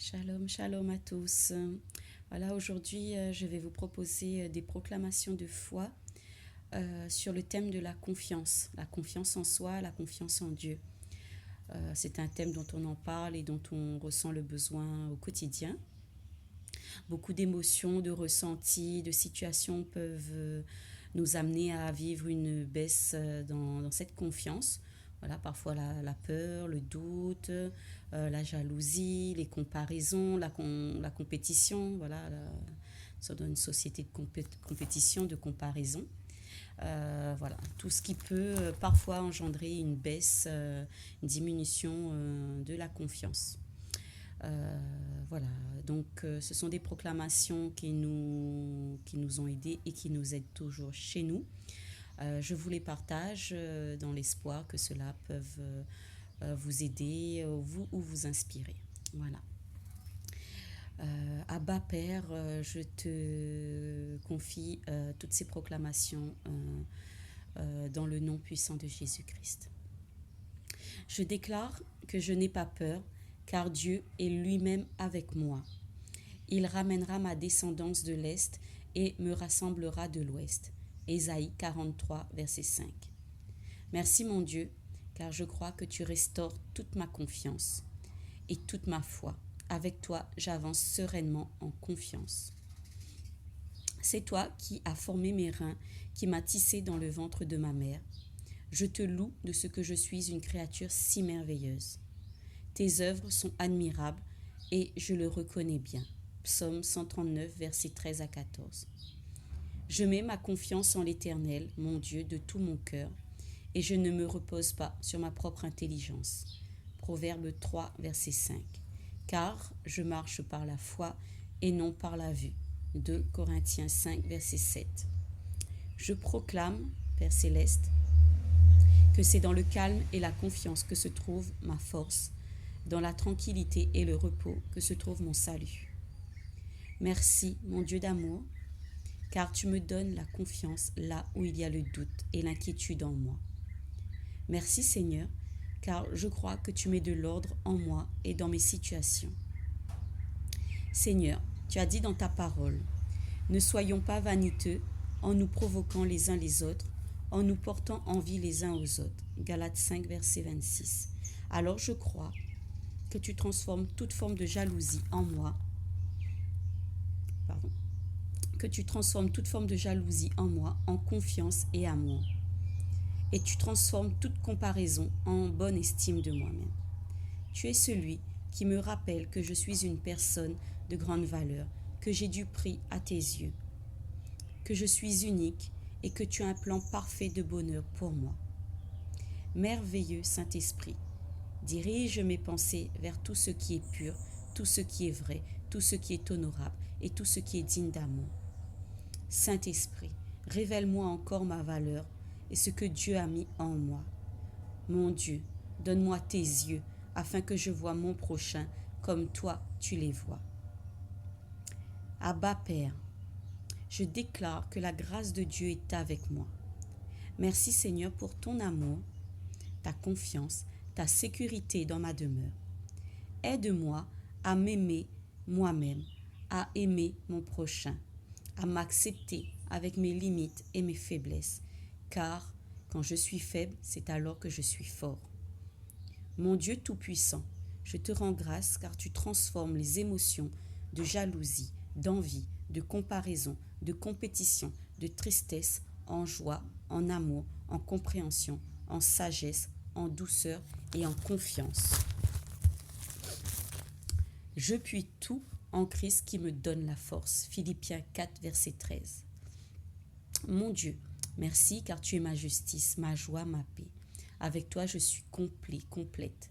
Shalom, shalom à tous. Voilà, aujourd'hui, je vais vous proposer des proclamations de foi sur le thème de la confiance en soi, la confiance en Dieu. C'est un thème dont on en parle et dont on ressent le besoin au quotidien. Beaucoup d'émotions, de ressentis, de situations peuvent nous amener à vivre une baisse dans cette confiance. Voilà, parfois la peur, le doute, la jalousie, les comparaisons, la compétition. Voilà, ça donne une société de compétition, de comparaison. Voilà, tout ce qui peut parfois engendrer une baisse, une diminution de la confiance. Voilà, donc ce sont des proclamations qui nous ont aidés et qui nous aident toujours chez nous. Je vous les partage dans l'espoir que cela peut vous aider ou vous inspirer. Voilà. Abba Père, je te confie toutes ces proclamations dans le nom puissant de Jésus-Christ. Je déclare que je n'ai pas peur, car Dieu est lui-même avec moi. Il ramènera ma descendance de l'Est et me rassemblera de l'Ouest. Ésaïe 43, verset 5. Merci mon Dieu, car je crois que tu restaures toute ma confiance et toute ma foi. Avec toi, j'avance sereinement en confiance. C'est toi qui as formé mes reins, qui m'as tissé dans le ventre de ma mère. Je te loue de ce que je suis une créature si merveilleuse. Tes œuvres sont admirables et je le reconnais bien. Psaume 139, versets 13 à 14. Je mets ma confiance en l'Éternel, mon Dieu, de tout mon cœur, et je ne me repose pas sur ma propre intelligence. Proverbe 3, verset 5. Car je marche par la foi et non par la vue. 2 Corinthiens 5, verset 7. Je proclame, Père céleste, que c'est dans le calme et la confiance que se trouve ma force, dans la tranquillité et le repos que se trouve mon salut. Merci, mon Dieu d'amour, car tu me donnes la confiance là où il y a le doute et l'inquiétude en moi. Merci, Seigneur, car je crois que tu mets de l'ordre en moi et dans mes situations. Seigneur, tu as dit dans ta parole, ne soyons pas vaniteux en nous provoquant les uns les autres, en nous portant envie les uns aux autres. Galates 5, verset 26. Alors je crois que tu transformes toute forme de jalousie en moi. Que tu transformes toute forme de jalousie en moi en confiance et amour. Et tu transformes toute comparaison en bonne estime de moi-même. Tu es celui qui me rappelle que je suis une personne de grande valeur, que j'ai du prix à tes yeux, que je suis unique et que tu as un plan parfait de bonheur pour moi. Merveilleux Saint-Esprit, dirige mes pensées vers tout ce qui est pur, tout ce qui est vrai, tout ce qui est honorable et tout ce qui est digne d'amour. Saint-Esprit, révèle-moi encore ma valeur et ce que Dieu a mis en moi. Mon Dieu, donne-moi tes yeux afin que je voie mon prochain comme toi tu les vois. Abba Père, je déclare que la grâce de Dieu est avec moi. Merci Seigneur pour ton amour, ta confiance, ta sécurité dans ma demeure. Aide-moi à m'aimer moi-même, à aimer mon prochain, à m'accepter avec mes limites et mes faiblesses, car quand je suis faible, c'est alors que je suis fort. Mon Dieu Tout-Puissant, je te rends grâce car tu transformes les émotions de jalousie, d'envie, de comparaison, de compétition, de tristesse en joie, en amour, en compréhension, en sagesse, en douceur et en confiance. Je puis tout en Christ qui me donne la force. Philippiens 4, verset 13. Mon Dieu, merci car tu es ma justice, ma joie, ma paix. Avec toi, je suis complet, complète.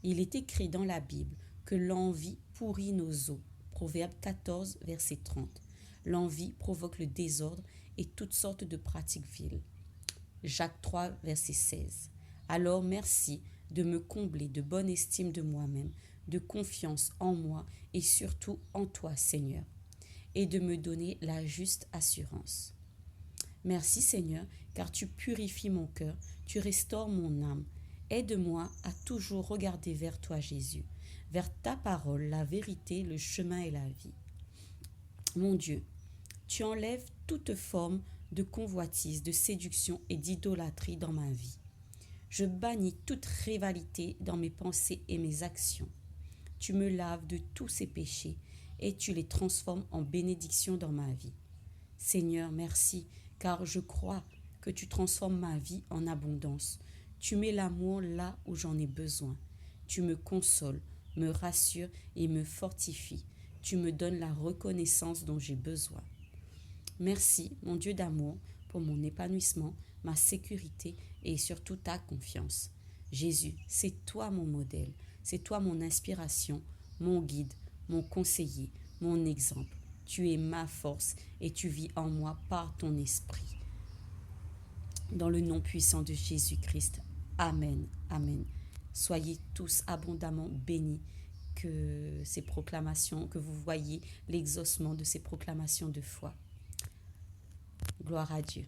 Il est écrit dans la Bible que l'envie pourrit nos os. Proverbe 14, verset 30. L'envie provoque le désordre et toutes sortes de pratiques viles. Jacques 3, verset 16. Alors merci de me combler de bonne estime de moi-même, de confiance en moi et surtout en toi, Seigneur, et de me donner la juste assurance. Merci, Seigneur, car tu purifies mon cœur, tu restaures mon âme. Aide-moi à toujours regarder vers toi, Jésus, vers ta parole, la vérité, le chemin et la vie. Mon Dieu, tu enlèves toute forme de convoitise, de séduction et d'idolâtrie dans ma vie. Je bannis toute rivalité dans mes pensées et mes actions. Tu me laves de tous ces péchés et tu les transformes en bénédiction dans ma vie. Seigneur, merci, car je crois que tu transformes ma vie en abondance. Tu mets l'amour là où j'en ai besoin. Tu me consoles, me rassures et me fortifies. Tu me donnes la reconnaissance dont j'ai besoin. Merci, mon Dieu d'amour, pour mon épanouissement, ma sécurité et surtout ta confiance. Jésus, c'est toi mon modèle, c'est toi mon inspiration, mon guide, mon conseiller, mon exemple. Tu es ma force et tu vis en moi par ton esprit. Dans le nom puissant de Jésus-Christ. Amen. Amen. Soyez tous abondamment bénis, que ces proclamations, que vous voyez l'exaucement de ces proclamations de foi. Gloire à Dieu.